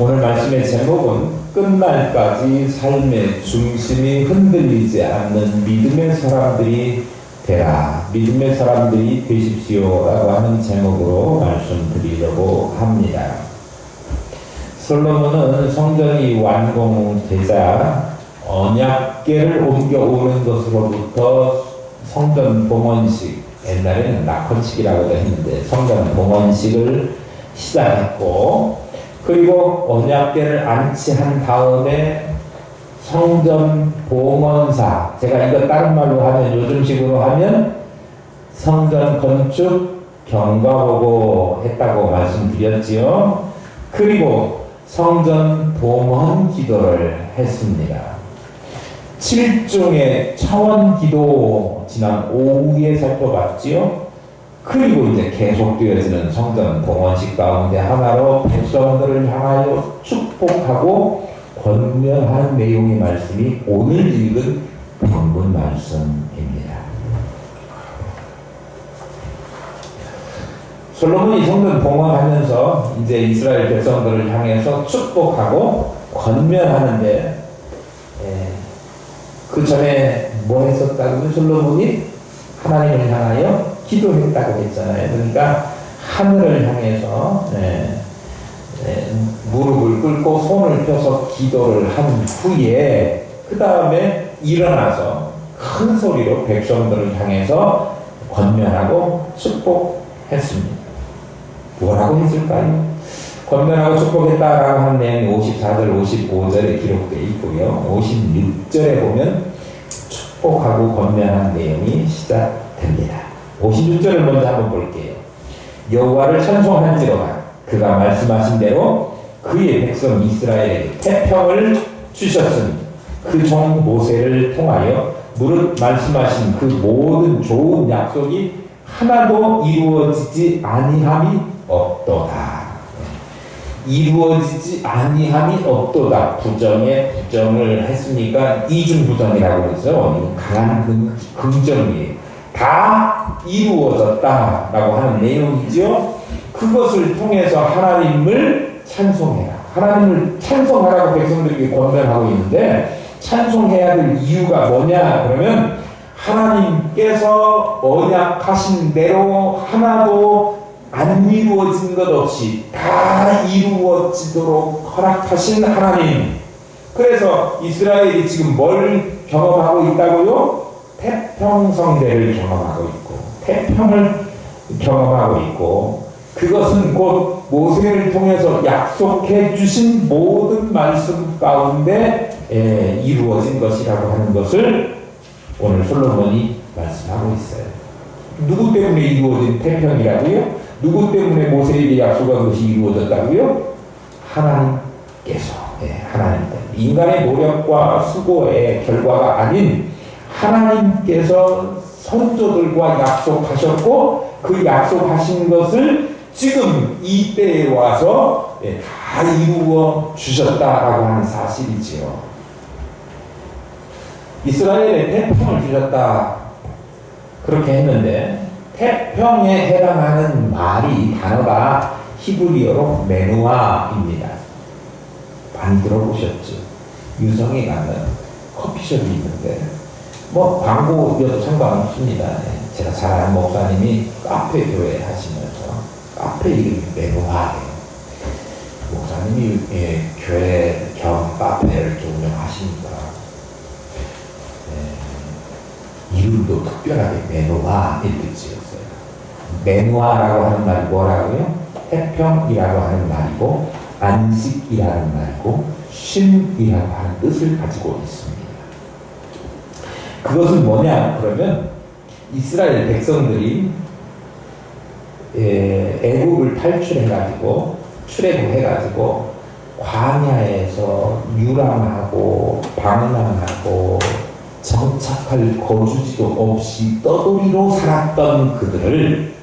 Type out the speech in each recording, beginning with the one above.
오늘 말씀의 제목은 끝날까지 삶의 중심이 흔들리지 않는 믿음의 사람들이 되라, 믿음의 사람들이 되십시오 라고 하는 제목으로 말씀드리려고 합니다. 솔로몬은 성전이 완공되자 언약궤를 옮겨오는 것으로부터 성전 봉헌식, 옛날에는 낙헌식이라고도 했는데 성전 봉헌식을 시작했고, 그리고 언약궤를 안치한 다음에 성전 봉헌사, 제가 이거 다른 말로 하면, 요즘식으로 하면 성전 건축 경과보고 했다고 말씀드렸지요. 그리고 성전 봉헌 기도를 했습니다. 7종의 차원 기도 지난 오후에 살펴봤지요. 그리고 이제 계속되어지는 성전 봉헌식 가운데 하나로 백성들을 향하여 축복하고 권면하는 내용의 말씀이 오늘 읽은 본문 말씀입니다. 솔로몬이 성전 봉헌하면서 이제 이스라엘 백성들을 향해서 축복하고 권면하는데, 그 전에 뭐 했었다고요? 솔로몬이 하나님을 향하여 기도했다고 했잖아요. 그러니까 하늘을 향해서 무릎을 꿇고 손을 펴서 기도를 한 후에 그 다음에 일어나서 큰 소리로 백성들을 향해서 권면하고 축복했습니다. 뭐라고 했을까요? 권면하고 축복했다라고 하는 내용이 54절, 55절에 기록되어 있고요. 56절에 보면 축복하고 권면한 내용이 시작됩니다. 56절을 먼저 한번 볼게요. 여호와를 찬송한지로다. 그가 말씀하신 대로 그의 백성 이스라엘에게 태평을 주셨으니 그 종 모세를 통하여 무릇 말씀하신 그 모든 좋은 약속이 하나도 이루어지지 아니함이 없도다. 이루어지지 아니함이 없도다. 부정에 부정을 했으니까 이중부정이라고 그러죠. 강한 긍정이에요. 다 이루어졌다라고 하는 내용이죠. 그것을 통해서 하나님을 찬송해라. 하나님을 찬송하라고 백성들에게 권면하고 있는데, 찬송해야 될 이유가 뭐냐 그러면 하나님께서 언약하신 대로 하나도 안 이루어진 것 없이 다 이루어지도록 허락하신 하나님. 그래서 이스라엘이 지금 뭘 경험하고 있다고요? 태평성대를 경험하고 있고, 태평을 경험하고 있고, 그것은 곧 모세를 통해서 약속해 주신 모든 말씀 가운데 이루어진 것이라고 하는 것을 오늘 솔로몬이 말씀하고 있어요. 누구 때문에 이루어진 태평이라고요? 누구 때문에 모세에게 약속한 것이 이루어졌다고요? 하나님께서, 하나님 때문에. 인간의 노력과 수고의 결과가 아닌 하나님께서 선조들과 약속하셨고, 그 약속하신 것을 지금 이 때에 와서 다 이루어 주셨다라고 하는 사실이지요. 이스라엘에 태평을 주셨다 그렇게 했는데, 태평에 해당하는 단어가 히브리어로 메누아입니다. 많이 들어보셨죠? 유성에 가면 커피숍이 있는데, 뭐 광고여도 상관없습니다. 제가 잘 아는 목사님이 카페 교회 하시면서 카페 이름이 메누아예요. 목사님이 교회 겸 카페를 운영하시니까 이름도 특별하게 메누아 이렇게 지었어요. 메누아라고 하는 말이 뭐라고요? 태평이라고 하는 말이고, 안식이라는 말이고, 쉼이라고 하는 뜻을 가지고 있습니다. 그것은 뭐냐 그러면 이스라엘 백성들이 애국을 탈출해가지고 출애굽해가지고 광야에서 유랑하고 방랑하고 정착할 거주지도 없이 떠돌이로 살았던 그들을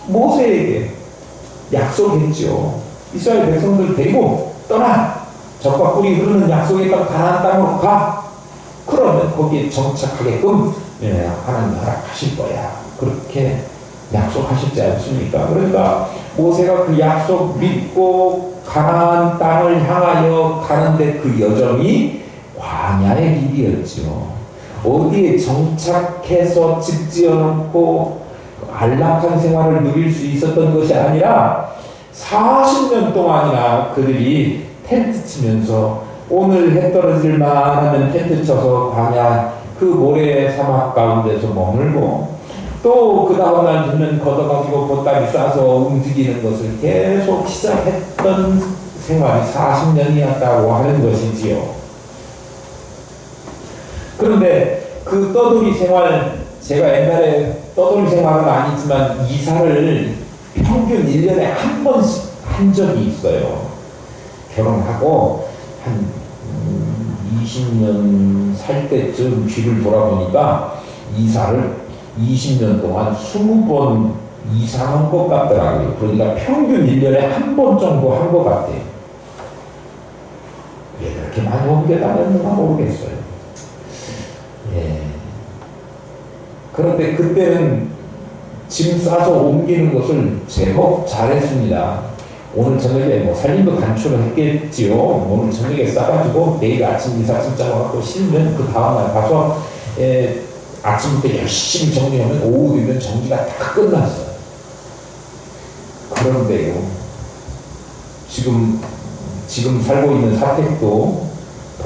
모세에게 약속했죠. 이스라엘 백성들 데리고 떠나, 젖과 꿀이 흐르는 약속의 땅 가나안 땅으로 가. 그러면 거기에 정착하게끔 하나님 허락하실 거야. 그렇게 약속하셨지 않습니까? 그러니까 모세가 그 약속 믿고 가나안 땅을 향하여 가는데 그 여정이 광야의 길이었죠. 어디에 정착해서 집 지어놓고 안락한 생활을 누릴 수 있었던 것이 아니라 40년 동안이나 그들이 텐트 치면서 오늘 해 떨어질 만하면 텐트 쳐서 광야 그 모래 사막 가운데서 머물고 또 그 다음날 되면 걷어가지고 보따리 싸서 움직이는 것을 계속 시작했던 생활이 40년이었다고 하는 것이지요. 그런데 그 떠돌이 생활, 제가 옛날에 떠돌이 생활은 아니지만 이사를 평균 1년에 한 번씩 한 적이 있어요. 결혼하고 한 20년 살 때쯤 뒤를 돌아보니까 이사를 20년 동안 20번 이상한 것 같더라고요. 그러니까 평균 1년에 한 번 정도 한 것 같아요. 왜 그렇게 많이 옮겨다녔는가 모르겠어요. 예. 그런데 그때는 짐 싸서 옮기는 것을 제법 잘했습니다. 오늘 저녁에 뭐 살림도 단축을 했겠지요. 오늘 저녁에 싸가지고 내일 아침 이사 짐장을 갖고 실면 그 다음날 가서 아침부터 열심히 정리하면 오후 되면 정리가 다 끝났어요. 그런데요, 지금 살고 있는 사택도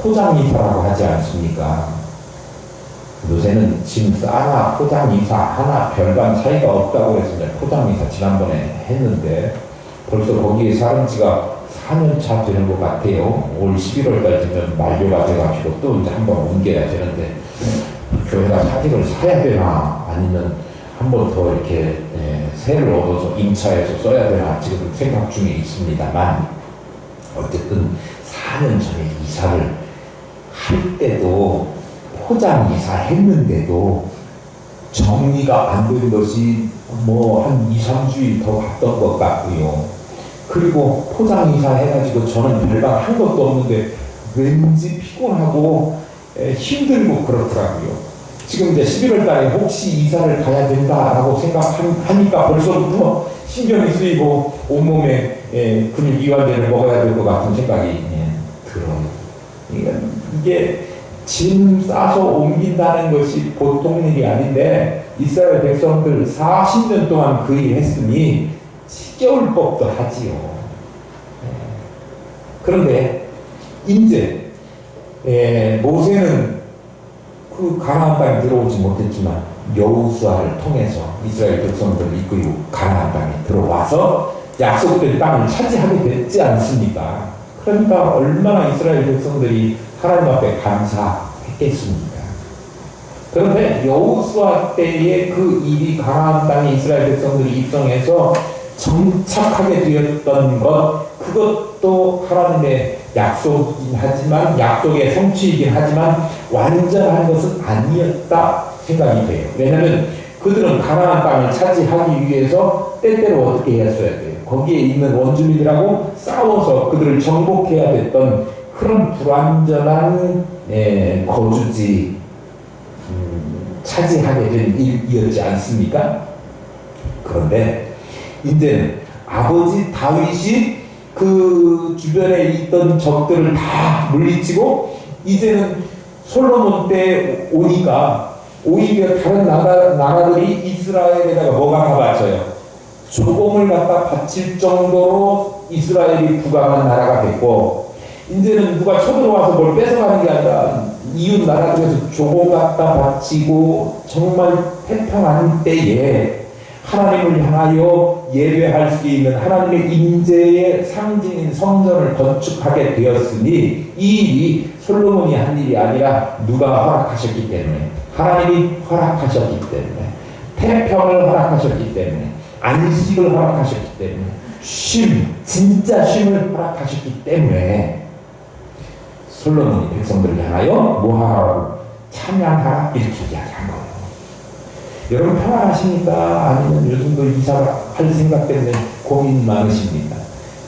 포장이사라고 하지 않습니까? 요새는 짐 싸나 포장이사 하나 별반 차이가 없다고 해서 포장이사 지난번에 했는데 벌써 거기에 사는 지가 4년 차 되는 것 같아요. 올 11월달 되면 만료가 돼가지고 또 이제 한번 옮겨야 되는데 교회가 사택을 사야 되나 아니면 한 번 더 이렇게 세를 얻어서 임차해서 써야 되나 지금 생각 중에 있습니다만 어쨌든 4년 전에 이사를 할 때도 포장 이사 했는데도 정리가 안 된 것이 뭐 한 2, 3주일 더 갔던 것 같고요. 그리고 포장 이사 해가지고 저는 별반 한 것도 없는데 왠지 피곤하고 힘들고 그렇더라고요. 지금 이제 11월 달에 혹시 이사를 가야 된다라고 생각하니까 벌써부터 신경이 쓰이고 온몸에 근육 이완제를 먹어야 될 것 같은 생각이 들어요. 그러니까 이게 짐 싸서 옮긴다는 것이 보통 일이 아닌데 이스라엘 백성들 40년 동안 그 일 했으니 지겨울 법도 하지요. 그런데 이제 모세는 그 가나안 땅에 들어오지 못했지만 여호수아를 통해서 이스라엘 백성들을 이끌고 가나안 땅에 들어와서 약속된 땅을 차지하게 됐지 않습니까? 그러니까 얼마나 이스라엘 백성들이 하나님 앞에 감사했겠습니까? 그런데 여호수아 때의 그 일이 가나안 땅에 이스라엘 백성들이 입성해서 정착하게 되었던 것, 그것도 하나님의 약속이긴 하지만 약속의 성취이긴 하지만 완전한 것은 아니었다 생각이 돼요. 왜냐하면 그들은 가나안 땅을 차지하기 위해서 때때로 어떻게 했어야 돼요? 거기에 있는 원주민들하고 싸워서 그들을 정복해야 됐던 그런 불완전한 거주지 차지하게 된 일이었지 않습니까? 그런데 이제는 아버지 다윗이 그 주변에 있던 적들을 다 물리치고 이제는 솔로몬 때 오니까 오히려 다른 나라들이 이스라엘에다가 뭐가 다 바쳐요? 조공을 갖다 바칠 정도로 이스라엘이 부강한 나라가 됐고 이제는 누가 쳐들어와서 뭘 뺏어가는 게 아니라 이웃 나라들에서 조공 갖다 바치고 정말 태평한 때에 하나님을 향하여 예배할 수 있는 하나님의 임재의 상징인 성전을 건축하게 되었으니 이 일이 솔로몬이 한 일이 아니라 누가 허락하셨기 때문에 하나님이 허락하셨기 때문에 태평을 허락하셨기 때문에 안식을 허락하셨기 때문에 진짜 쉼을 허락하셨기 때문에 솔로몬이 백성들을 향하여 뭐하라고 찬양하라 이렇게 이야기한 거예요. 여러분 평안하십니까? 아니면 요즘도 이사를 할 생각 때문에 고민 많으십니까?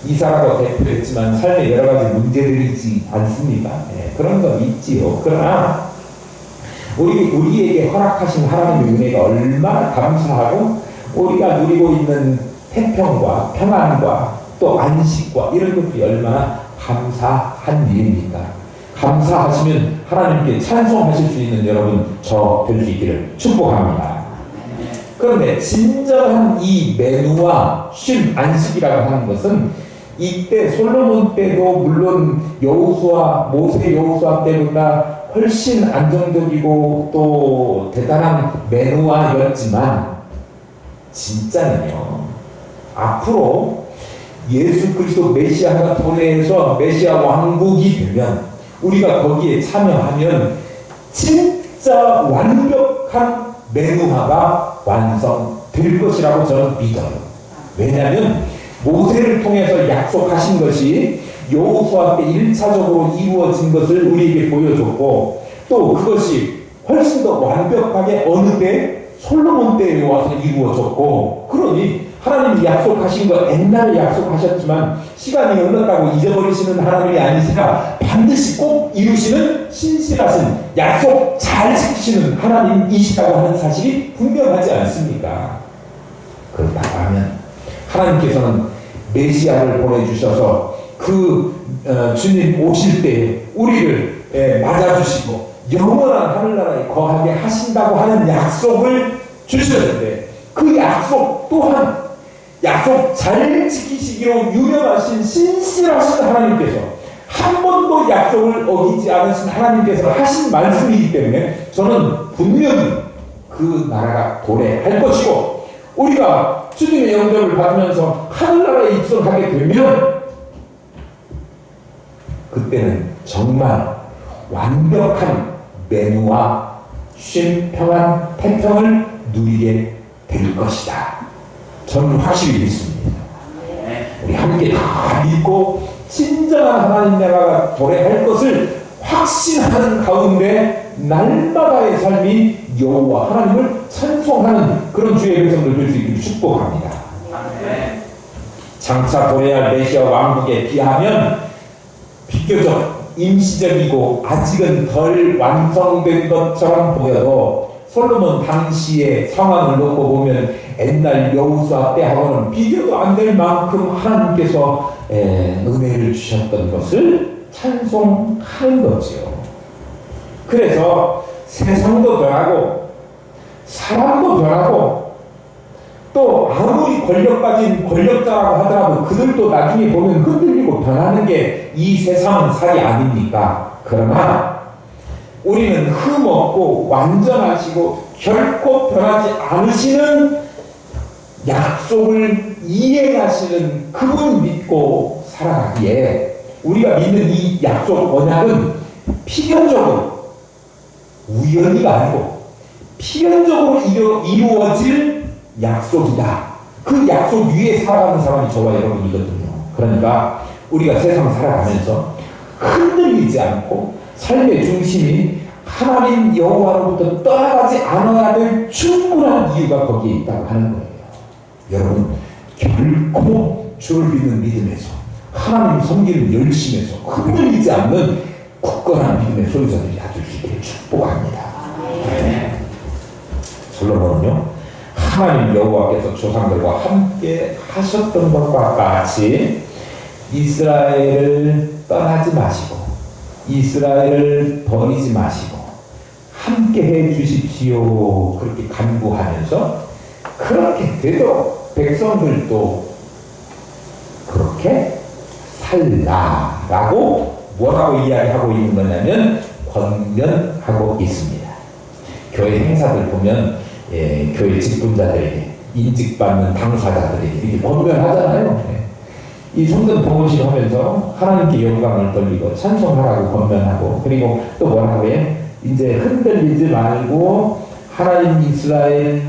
이사라고 대표했지만 삶에 여러 가지 문제들이 있지 않습니까? 그런 건 있지요. 그러나 우리에게 허락하신 하나님의 은혜가 얼마나 감사하고 우리가 누리고 있는 태평과 평안과 또 안식과 이런 것들이 얼마나 감사한 일입니까? 감사하시면 하나님께 찬송하실 수 있는 여러분 저 될 수 있기를 축복합니다. 그런데 진정한 이 매누와 쉼, 안식이라고 하는 것은 이때 솔로몬 때도 물론 여호수아, 모세 여호수아 때보다 훨씬 안정적이고 또 대단한 매누아였지만 진짜는요, 앞으로 예수 그리스도 메시아가 도래해서 메시아 왕국이 되면 우리가 거기에 참여하면 진짜 완벽한 매누아가 완성될 것이라고 저는 믿어요. 왜냐하면 모세를 통해서 약속하신 것이 여호수아 때 1차적으로 이루어진 것을 우리에게 보여줬고 또 그것이 훨씬 더 완벽하게 어느 때 솔로몬 때에 와서 이루어졌고, 그러니 하나님이 약속하신 거 옛날에 약속하셨지만 시간이 흘렀다고 잊어버리시는 하나님이 아니시라 반드시 꼭 이루시는 신실하신 약속 잘 지키시는 하나님이시라고 하는 사실이 분명하지 않습니까? 그렇다고 하면 하나님께서는 메시아를 보내주셔서 주님 오실 때 우리를 맞아주시고 영원한 하늘나라에 거하게 하신다고 하는 약속을 주셨는데, 그 약속 또한 약속 잘 지키시기로 유명하신 신실하신 하나님께서 한 번도 약속을 어기지 않으신 하나님께서 하신 말씀이기 때문에 저는 분명히 그 나라가 도래할 것이고 우리가 주님의 영접을 받으면서 하늘나라에 입성하게 되면 그때는 정말 완벽한 매누와 쉼, 평안, 태평을 누리게 될 것이다. 저는 확실히 믿습니다. 우리 함께 다 믿고 진정한 하나님 나라가 도래할 것을 확신하는 가운데 날마다의 삶이 여호와 하나님을 찬송하는 그런 주의 백성들 될 수 있기를 축복합니다. 장차 도래할 메시아 왕국에 비하면 비교적 임시적이고 아직은 덜 완성된 것처럼 보여도 솔로몬 당시의 상황을 놓고 보면 옛날 여호수아 때하고는 비교도 안 될 만큼 하나님께서 은혜를 주셨던 것을 찬송하는 거지요. 그래서 세상도 변하고 사람도 변하고 또 아무리 권력 가진 권력자라고 하더라도 그들도 나중에 보면 흔들리고 변하는 게 이 세상 살이 아닙니까? 그러나 우리는 흠없고 완전하시고 결코 변하지 않으시는 약속을 이행하시는 그분 믿고 살아가기에 우리가 믿는 이 약속 언약은 필연적으로 우연이가 아니고 필연적으로 이루어질 약속이다. 그 약속 위에 살아가는 사람이 저와 여러분이거든요. 그러니까 우리가 세상 살아가면서 흔들리지 않고 삶의 중심이 하나님 여호와로부터 떠나가지 않아야 될 충분한 이유가 거기에 있다고 하는 거예요. 여러분 결코 주를 믿는 믿음에서 하나님 섬기는 열심에서 흔들리지 않는 굳건한 믿음의 소유자들이 될 수 있기를 축복합니다. 네. 솔로몬은요, 하나님 여호와께서 조상들과 함께 하셨던 것과 같이 이스라엘을 떠나지 마시고 이스라엘을 버리지 마시고 함께 해 주십시오 그렇게 간구하면서 그렇게 돼도 백성들도 그렇게 살라라고 뭐라고 이야기하고 있는 거냐면 권면하고 있습니다. 교회 행사들 보면 교회 직분자들에게 인직받는 당사자들에게 이렇게 권면하잖아요. 이 성전 봉헌식 하면서 하나님께 영광을 돌리고 찬송하라고 권면하고, 그리고 또 뭐라고 해? 이제 흔들리지 말고 하나님 이스라엘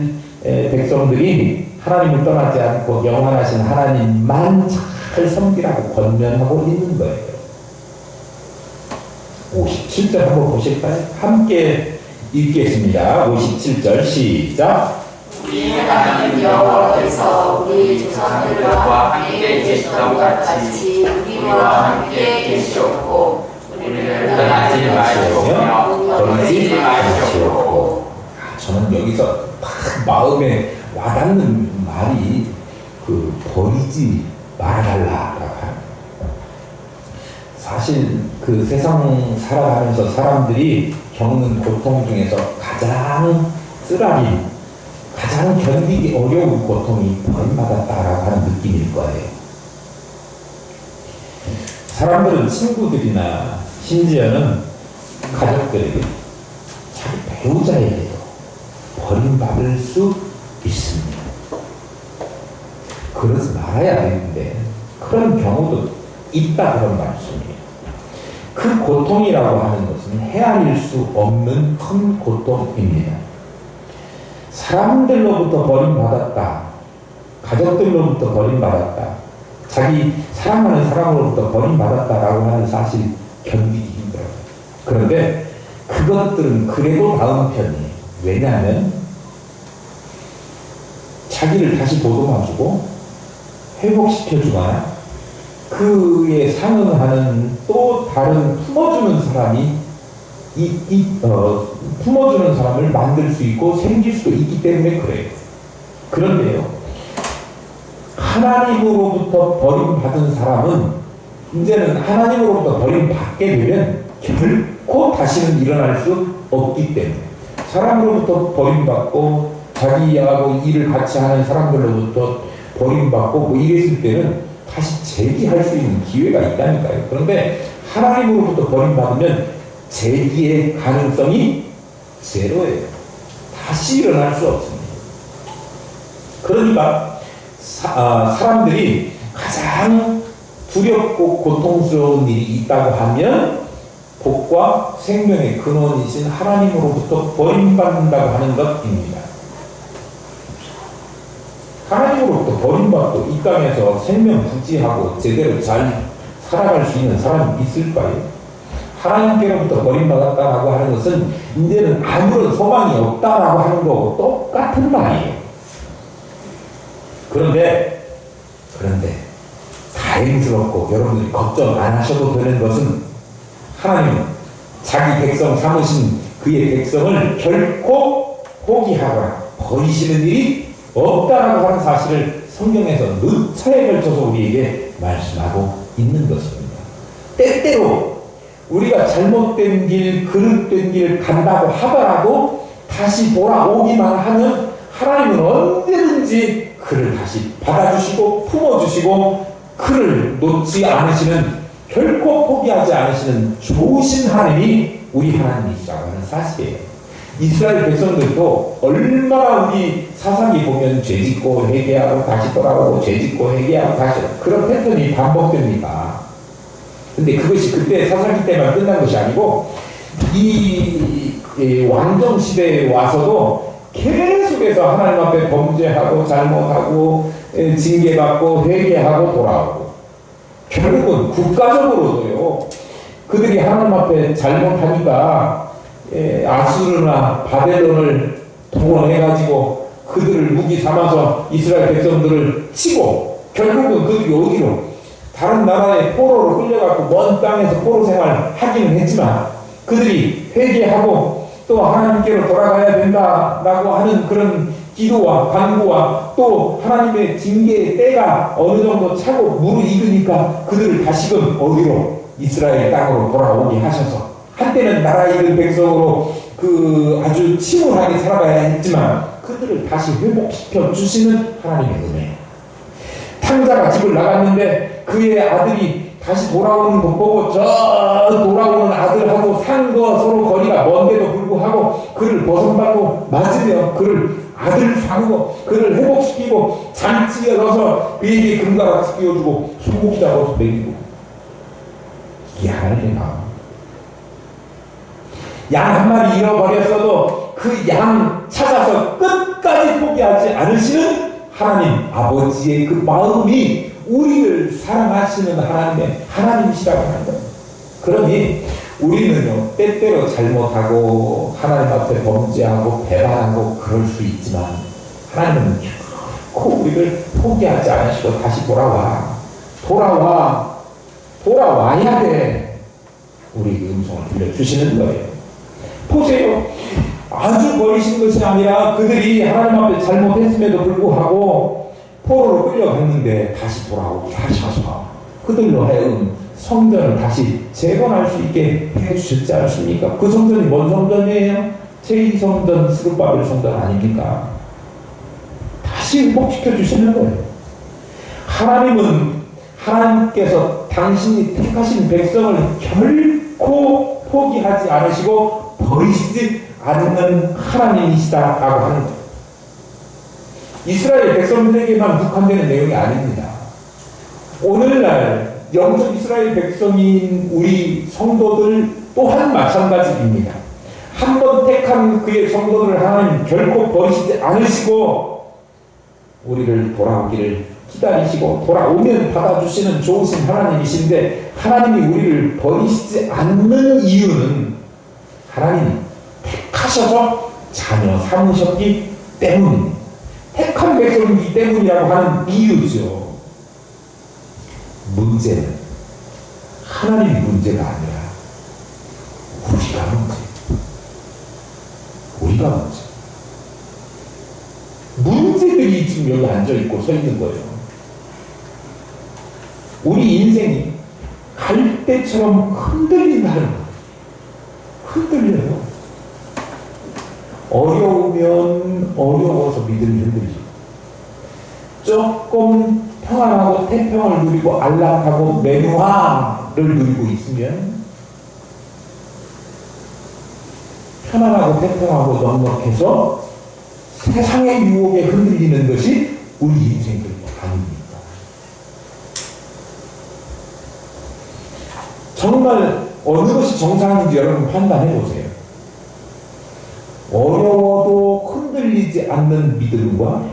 백성들이 하나님을 떠나지 않고 영원하신 하나님만 잘 섬기라고 권면하고 있는 거예요. 57절 한번 보실까요? 함께 읽겠습니다. 57절 시작. 우리 하나님 여호와께서 우리 조상들과 함께 계시던 같이 우리와 함께 계시옵고 우리를 떠나지 마시오며 버리지 마시옵고. 저는 여기서 딱 마음에 와닿는 말이 그 버리지 말아달라라고 하는. 사실 그 세상 살아가면서 사람들이 겪는 고통 중에서 가장 쓰라린, 가장 견디기 어려운 고통이 버림받았다라고 하는 느낌일 거예요. 사람들은 친구들이나 심지어는 가족들에게, 자기 배우자에게도 버림받을 수 있습니다. 그러지 말아야 되는데 그런 경우도 있다, 그런 말씀이에요. 그 고통이라고 하는 것은 헤아릴 수 없는 큰 고통입니다. 사람들로부터 버림받았다, 가족들로부터 버림받았다, 자기 사랑하는 사람으로부터 버림받았다라고 하는 사실 견디기 힘들어요. 그런데 그것들은 그래도 나은 편이에요. 왜냐하면 자기를 다시 보듬어주고 회복시켜주거나 그에 상응하는 또 다른 품어주는 사람이 품어주는 사람을 만들 수 있고 생길 수도 있기 때문에 그래요. 그런데요, 하나님으로부터 버림받은 사람은 이제는 하나님으로부터 버림받게 되면 결코 다시는 일어날 수 없기 때문에, 사람으로부터 버림받고 자기하고 일을 같이 하는 사람들로부터 버림받고 뭐 이랬을 때는 다시 재기할 수 있는 기회가 있다니까요. 그런데 하나님으로부터 버림받으면 재기의 가능성이 제로예요. 다시 일어날 수 없습니다. 그러니까 사람들이 가장 두렵고 고통스러운 일이 있다고 하면 복과 생명의 근원이신 하나님으로부터 버림받는다고 하는 것입니다. 하나님으로부터 버림받고 이 땅에서 생명 부지하고 제대로 잘 살아갈 수 있는 사람이 있을까요? 하나님께로부터 버림받았다라고 하는 것은 이제는 아무런 소망이 없다라고 하는 거고 똑같은 말이에요. 그런데 다행스럽고 여러분들이 걱정 안 하셔도 되는 것은, 하나님은 자기 백성 삼으신 그의 백성을 결코 포기하거나 버리시는 일이 없다라고 하는 사실을 성경에서 몇 차례 걸쳐서 우리에게 말씀하고 있는 것입니다. 때때로 우리가 잘못된 길, 그릇된 길 간다고 하더라도 다시 돌아오기만 하면 하나님은 언제든지 그를 다시 받아주시고 품어주시고 그를 놓지 않으시는, 결코 포기하지 않으시는 좋으신 하나님이 우리 하나님이시라고 하는 사실이에요. 이스라엘 백성들도 얼마나 우리 사상이 보면 죄짓고 회개하고 다시 돌아오고 죄짓고 회개하고 다시, 그런 패턴이 반복됩니다. 근데 그것이 그때 사사기 때만 끝난 것이 아니고 이 왕정 시대에 와서도 계속해서 하나님 앞에 범죄하고 잘못하고 징계받고 회개하고 돌아오고, 결국은 국가적으로도요, 그들이 하나님 앞에 잘못하니까 아수르나 바벨론을 동원해가지고 그들을 무기 삼아서 이스라엘 백성들을 치고, 결국은 그들이 어디로, 다른 나라의 포로로 끌려가고 먼 땅에서 포로 생활을 하기는 했지만 그들이 회개하고 또 하나님께로 돌아가야 된다라고 하는 그런 기도와 간구와 또 하나님의 징계의 때가 어느 정도 차고 무르익으니까 그들을 다시금 어디로, 이스라엘 땅으로 돌아오게 하셔서, 한때는 나라 잃은 백성으로 그 아주 침울하게 살아가야 했지만 그들을 다시 회복시켜 주시는 하나님의 은혜. 탕자가 집을 나갔는데 그의 아들이 다시 돌아오는 것 보고 저 돌아오는 아들하고 산 거 서로 거리가 먼데도 불구하고 그를 벗어나고 맞으며 그를 아들 삼고 그를 회복시키고 잔치에 넣어서 그에게 금가락 끼워주고 소고기 잡아서 먹이고, 이게 하나님의 마음. 양 한 마리 잃어버렸어도 그 양 찾아서 끝까지 포기하지 않으시는 하나님 아버지의 그 마음이 우리를 사랑하시는 하나님이시라고 하는 겁니다. 그러니 우리는요, 때때로 잘못하고 하나님 앞에 범죄하고 배반하고 그럴 수 있지만 하나님은 결코 우리를 포기하지 않으시고 다시 돌아와야 돼. 우리에게 음성을 들려주시는 거예요. 보세요. 아주 버리신 것이 아니라 그들이 하나님 앞에 잘못했음에도 불구하고 포로로 끌려갔는데 다시 돌아오게 하셔서 그들로 하여금 성전을 다시 재건할 수 있게 해주셨지 않습니까? 그 성전이 뭔 성전이에요? 제2성전 스룹바벨 성전 아닙니까? 다시 회복시켜 주시는 거예요. 하나님께서 당신이 택하신 백성을 결코 포기하지 않으시고 버리시지 않는 하나님이시다라고 하는 거예요. 이스라엘 백성들에게만 국한되는 내용이 아닙니다. 오늘날 영적 이스라엘 백성인 우리 성도들 또한 마찬가지입니다. 한 번 택한 그의 성도들을 하나님 결코 버리시지 않으시고 우리를 돌아오기를 기다리시고 돌아오면 받아주시는 좋으신 하나님이신데, 하나님이 우리를 버리시지 않는 이유는 하나님이 택하셔서 자녀 삼으셨기 때문입니다. 택한 백성이기 때문이라고 하는 이유죠. 문제는 하나님이 문제가 아니라 우리가 문제. 우리가 문제들이 지금 여기 앉아있고 서 있는 거예요. 우리 인생이 갈대처럼 흔들린다는 거예요. 흔들려요. 어려우면 어려워서 믿음이 흔들리죠. 조금 평안하고 태평을 누리고 안락하고 맹화를 누리고 있으면, 편안하고 태평하고 넉넉해서 세상의 유혹에 흔들리는 것이 우리 인생들이 아닙니다. 정말 어느 것이 정상인지 여러분 판단해 보세요. 어려워도 흔들리지 않는 믿음과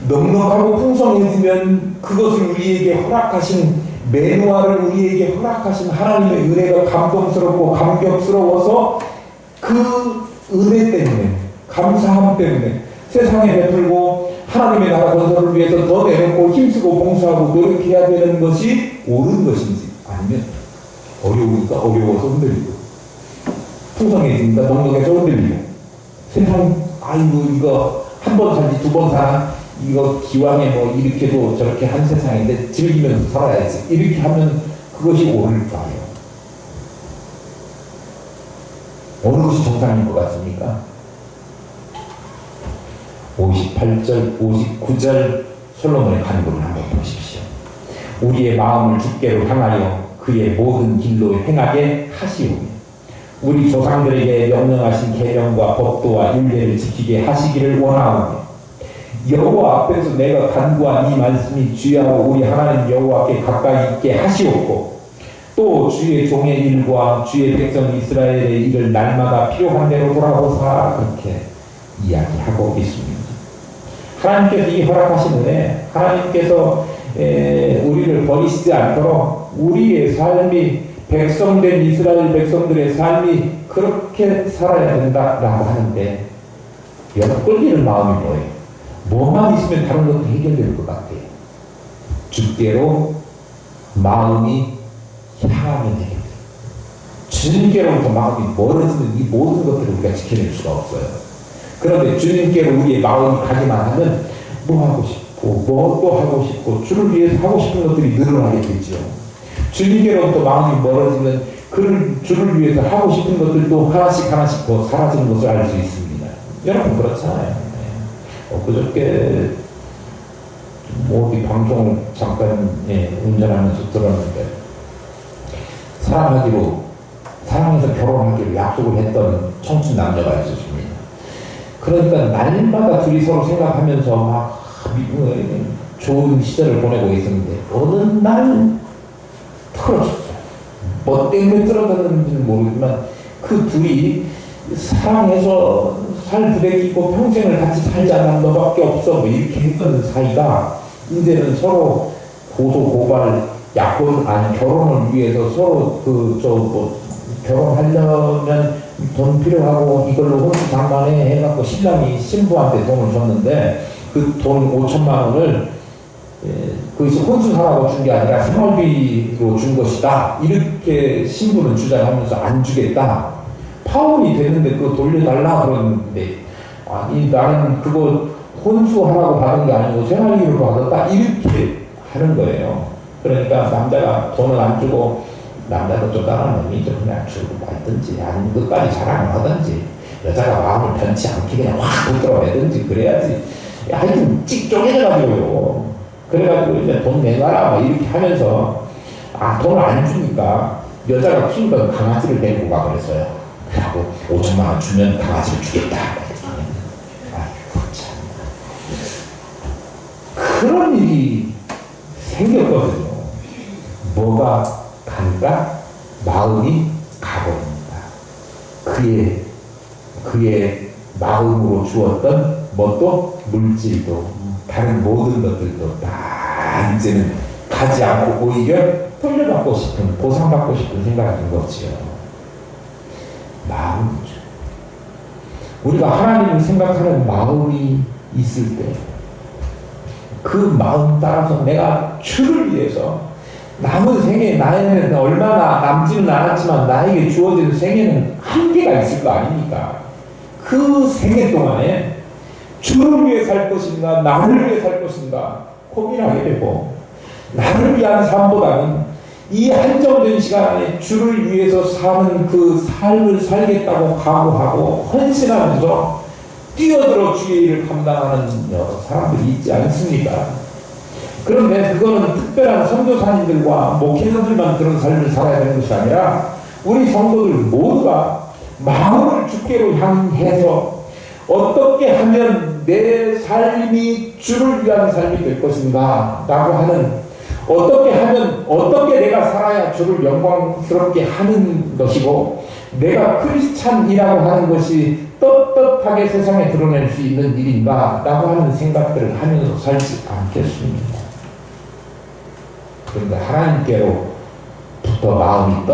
넉넉하고 풍성해지면 그것을 우리에게 허락하신, 매너와를 우리에게 허락하신 하나님의 은혜가 감동스럽고 감격스러워서 그 은혜 때문에, 감사함 때문에 세상에 베풀고 하나님의 나라 건설을 위해서 더 내놓고 힘쓰고 봉사하고 노력해야 되는 것이 옳은 것인지, 아니면 어려우니까 어려워서 흔들리고 풍성해지니까 넉넉해서 흔들리고, 세상 아이고 이거 한 번 살지 두 번 사나, 이거 기왕에 뭐 이렇게도 저렇게 한 세상인데 즐기면서 살아야지, 이렇게 하면 그것이 옳을까요? 어느 것이 정상인 것 같습니까? 58절, 59절 솔로몬의 간구를 한번 보십시오. 우리의 마음을 주께로 향하여 그의 모든 길로 행하게 하시오며 우리 조상들에게 명령하신 계명과 법도와 율례를 지키게 하시기를 원하오며, 여호와 앞에서 내가 간구한 이 말씀이 주야로 우리 하나님 여호와께 가까이 있게 하시옵고, 또 주의 종의 일과 주의 백성 이스라엘의 일을 날마다 필요한 대로 돌아보사, 그렇게 이야기하고 있습니다. 하나님께서 이 허락하신 은혜, 하나님께서 우리를 버리시지 않도록 우리의 삶이, 백성된 이스라엘 백성들의 삶이 그렇게 살아야 된다라고 하는데, 여러분 끌리는 마음이 뭐예요? 뭐만 있으면 다른 것도 해결될 것 같아요. 주께로 마음이 향하면 해결돼요. 주님께로부터 마음이 멀어지는 이 모든 것들을 우리가 지켜낼 수가 없어요. 그런데 주님께로 우리의 마음이 가기만 하면 뭐 하고 싶고 뭐 또 하고 싶고 주를 위해서 하고 싶은 것들이 늘어나게 되죠. 주님께로부터 마음이 멀어지면 주를 위해서 하고 싶은 것들도 하나씩 더 사라지는 것을 알 수 있습니다. 여러분 그렇잖아요. 그저께 어디 방송을 잠깐 운전하면서 들었는데, 사랑해서 결혼하기로 약속을 했던 청춘 남녀가 있었습니다. 그러니까 날마다 둘이 서로 생각하면서 막 좋은 시절을 보내고 있었는데, 어느 날 틀어졌어요. 뭐 때문에 틀어졌는지는 모르지만 그 둘이 사랑해서 살 부대끼고 평생을 같이 살자는 너밖에 없어 뭐 이렇게 했던 사이가 이제는 서로 고소 고발 약혼 결혼을 위해서 서로 결혼하려면 돈 필요하고 이걸로 혼수장만해 해갖고 신랑이 신부한테 돈을 줬는데 그 돈 5천만 원을 거기서 혼수사라고 준 게 아니라 생활비로 준 것이다, 이렇게 신부는 주장하면서 안 주겠다. 파혼이 되는데 그거 돌려달라 그러는데, 아니 나는 그거 혼수하라고 받은 게 아니고 생활비로 받았다 이렇게 하는 거예요. 그러니까 남자가 돈을 안 주고 남자도 좀 다른 놈이 좀 그냥 주고 말든지 아니면 끝까지 자랑을 하든지 여자가 마음을 변치 않게 그냥 확 붙들어내든지 그래야지. 하여튼 찍 쪼개져가지고요. 그래가지고 이제 돈 내놔라 뭐 이렇게 하면서 돈을 안 주니까 여자가 키우던 강아지를 데리고 가버렸어요. 그래갖고 5천만 원 주면 강아지를 주겠다. 아이고 참. 그런 일이 생겼거든요. 뭐가 간다? 마음이 가버립니다. 그의 마음으로 주었던 뭣도 물질도 다른 모든 것들도 다 이제는 가지 않고 오히려 돌려받고 싶은, 보상받고 싶은 생각이 든 거지요. 마음이죠. 우리가 하나님을 생각하는 마음이 있을 때 그 마음 따라서 내가 주를 위해서 남은 생에 나에는 얼마나 남지는 않았지만 나에게 주어진 생에는 한계가 있을 거 아닙니까? 그 생애 동안에 주를 위해 살 것인가 나를 위해 살 것인가 고민하게 되고 나를 위한 삶보다는 이 한정된 시간 안에 주를 위해서 사는 그 삶을 살겠다고 각오하고 헌신하면서 뛰어들어 주의 일을 감당하는 사람들이 있지 않습니까? 그런데 그거는 특별한 선교사님들과 목회자들만 그런 삶을 살아야 되는 것이 아니라 우리 성도들 모두가 마음을 주께로 향해서 어떻게 하면 내 삶이 주를 위한 삶이 될 것인가 라고 하는, 어떻게 하면 어떻게 내가 살아야 주를 영광스럽게 하는 것이고 내가 크리스찬이라고 하는 것이 떳떳하게 세상에 드러낼 수 있는 일인가 라고 하는 생각들을 하면서 살지 않겠습니다. 그런데 하나님께로부터 마음이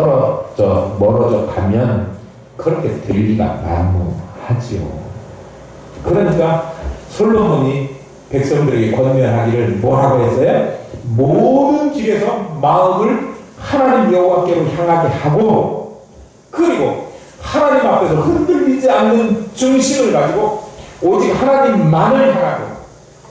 멀어져 가면 그렇게 될 리가 만무하지요. 그러니까 솔로몬이 백성들에게 권면하기를 뭐라고 했어요? 모든 길에서 마음을 하나님 여호와께로 향하게 하고, 그리고 하나님 앞에서 흔들리지 않는 중심을 가지고 오직 하나님만을 향하고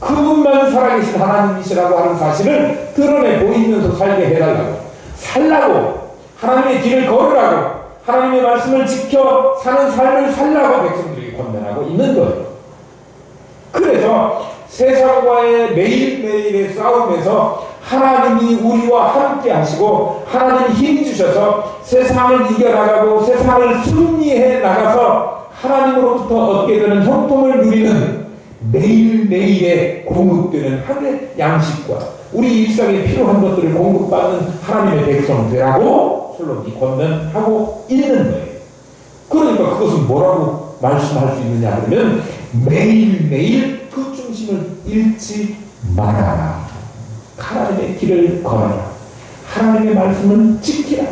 그분만 살아계신 하나님이시라고 하는 사실을 드러내 보이면서 살게 해달라고, 살라고, 하나님의 길을 걸으라고, 하나님의 말씀을 지켜 사는 삶을 살라고 백성들에게 권면하고 있는 거예요. 그래서 세상과의 매일매일의 싸움에서 하나님이 우리와 함께 하시고 하나님이 힘 주셔서 세상을 이겨나가고 세상을 승리해 나가서 하나님으로부터 얻게 되는 형통을 누리는 매일매일의 공급되는 하늘의 양식과 우리 일상에 필요한 것들을 공급받는 하나님의 백성 되라고 솔로몬이 권면하고 있는 거예요. 그러니까 그것은 뭐라고 말씀할 수 있느냐 그러면 매일매일 그 중심을 잃지 말아라. 하나님의 길을 걸어라. 하나님의 말씀을 지키라.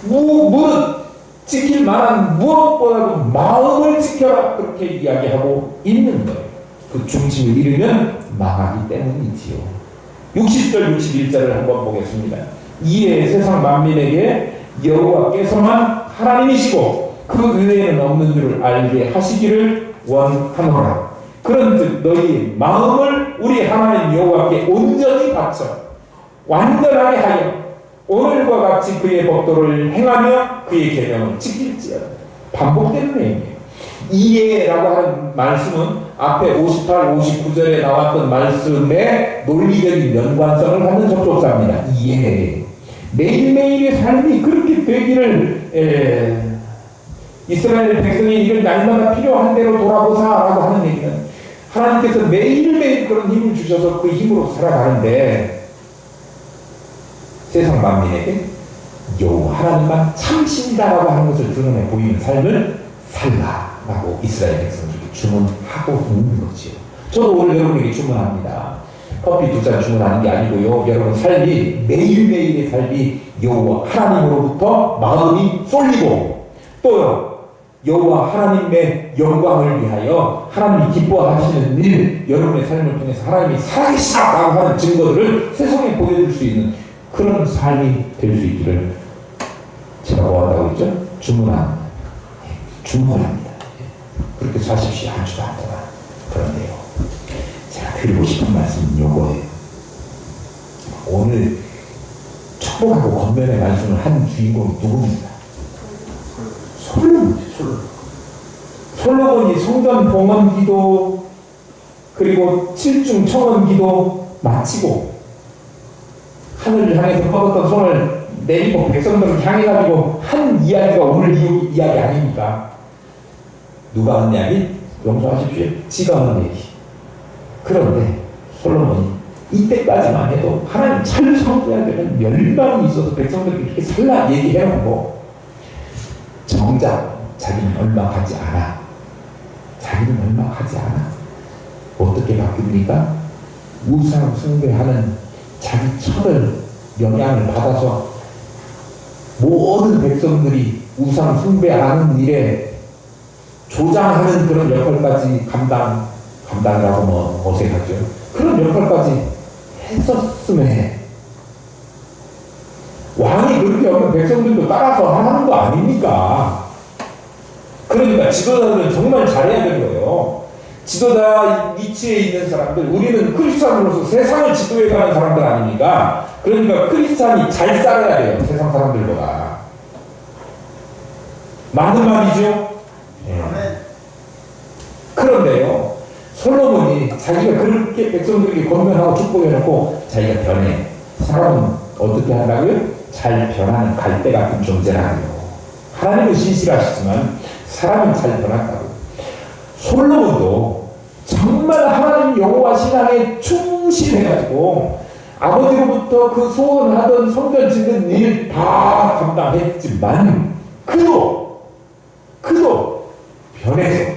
무엇 지킬 만한 무엇보다도 마음을 지켜라. 그렇게 이야기하고 있는 거예요. 그 중심을 잃으면 망하기 때문이지요. 60절 61절을 한번 보겠습니다. 이에 세상 만민에게 여호와께서만 하나님이시고 그 외에는 없는 줄을 알게 하시기를 원하노라. 그런즉 너희 마음을 우리 하나님 여호와께 온전히 바쳐 완전하게 하여 오늘과 같이 그의 법도를 행하며 그의 계명을 지킬지어다. 반복되는 내용이에요. 이해라고 하는 말씀은 앞에 58, 59절에 나왔던 말씀의 논리적인 연관성을 갖는 접속사입니다. 이해. 매일매일의 삶이 그렇게 되기를 이스라엘 백성이 이걸 날마다 필요한 대로 돌아보사라고 하는 얘기는 하나님께서 매일매일 그런 힘을 주셔서 그 힘으로 살아가는데 세상 만민에게 여호와 하나님만 참신이다라고 하는 것을 드러내 보이는 삶을 살라라고 이스라엘 백성들에게 주문하고 있는 거지요. 저도 오늘 여러분에게 주문합니다. 커피 2잔 주문하는 게 아니고요. 여러분 삶이 매일매일의 삶이 여호와 하나님으로부터 마음이 쏠리고 또 여호와 하나님의 영광을 위하여 하나님이 기뻐하시는 일, 여러분의 삶을 통해서 하나님이 살아계시다라고 하는 증거들을 세상에 보여줄 수 있는 그런 삶이 될 수 있기를 제가 뭐한다고 했죠? 주문합니다. 그렇게 사십시오. 한 주도 안 동안. 그런데요. 드리고 싶은 말씀은 요거예요. 오늘 축복하고 권면의 말씀을 한 주인공이 누굽니까? 솔로몬이죠. 솔로몬이 성전 봉헌 기도 그리고 7중 청원 기도 마치고 하늘을 향해서 뻗었던 손을 내리고 백성들을 향해가지고 한 이야기가 오늘 이야기 아닙니까? 누가 한 이야기? 용서하십시오. 지가 한 얘기. 그런데 솔로몬이 이때까지만 해도 하나님 잘 섬겨야 되는 열망이 있어서 백성들이 이렇게 살라 얘기해놓고 정작 자기는 얼마 가지 않아. 자기는 얼마 가지 않아. 어떻게 바뀝니까? 우상 숭배하는 자기 철을 영향을 받아서 모든 백성들이 우상 숭배하는 일에 조장하는 그런 역할까지 감당이라고 뭐 어색하죠. 그런 역할까지 했었음에 왕이 그렇게 하면 백성들도 따라서 하는 거 아닙니까? 그러니까 지도자들은 정말 잘해야 되는 거예요. 지도자 위치에 있는 사람들, 우리는 크리스찬으로서 세상을 지도해가는 사람들 아닙니까? 그러니까 크리스찬이 잘 살아야 돼요. 세상 사람들보다. 맞는 말이죠? 네. 그런데요, 솔로몬이 자기가 그렇게 백성들에게 권면하고 축복해놓고 자기가 변해. 사람은 어떻게 한다고요? 잘 변하는 갈대 같은 존재라고요. 하나님은 신실하시지만 사람은 잘 변한다고. 솔로몬도 정말 하나님 여호와 신앙에 충실해가지고 아버지로부터 그 소원하던 성전 짓는 일 다 감당했지만 그도 변해서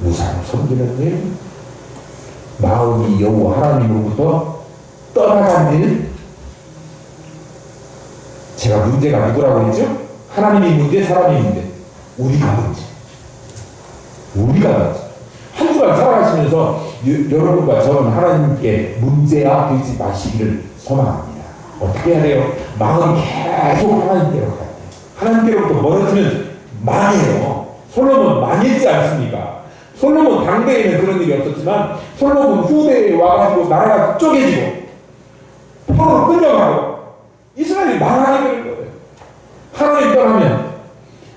우상 섬기는 일, 마음이 여호와 하나님으로부터 떠나간 일. 제가 문제가 누구라고 했죠? 하나님이 문제, 사람이 문제. 우리가 문제. 한 주간 살아가시면서 여러분과 저는 하나님께 문제가 되지 마시기를 소망합니다. 어떻게 해야 돼요? 마음 계속 하나님께로 가야 돼요. 하나님께로부터 멀어지면 망해요. 솔로몬 망했지 않습니까? 솔로몬 당대에는 그런 일이 없었지만 솔로몬 후대에 와가지고 나라가 쪼개지고 포로로 끌려가고 이스라엘이 망하게 되는 거예요. 하나님 떠나면,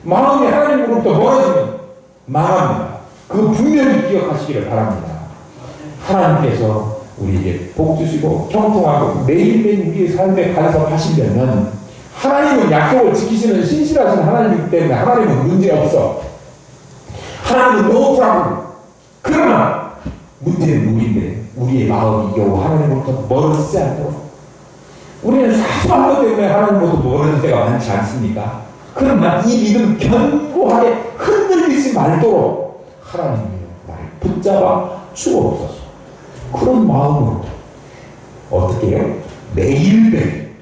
마음이 하나님으로부터 멀어지면 망합니다. 그거 분명히 기억하시기를 바랍니다. 하나님께서 우리에게 복 주시고 형통하고 매일매일 우리의 삶에 간섭하시려면 하나님은 약속을 지키시는 신실하신 하나님이기 때문에 하나님은 문제없어. 하나님은 no problem. 그러나 문제는 우리인데 우리의 마음이 여호와 하나님으로부터 멀어지지 않도록 우리는 사소한 것 때문에 하나님으로부터 멀어질 때가 많지 않습니까? 그러나 이 믿음 견고하게 흔들리지 말도록 하나님이 나를 붙잡아 주옵소서. 그런 마음으로 어떻게 해요? 매일매일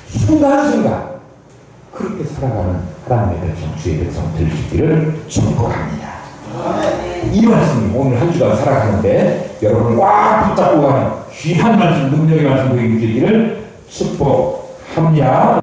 순간순간 그렇게 살아가는 하나님의 백성, 주의 백성 될 수 있기를 축복합니다. 이 말씀이 오늘 한 주간 살아가는데 여러분 꽉 붙잡고 가는 귀한 말씀, 능력의 말씀 되기를 축복합니다.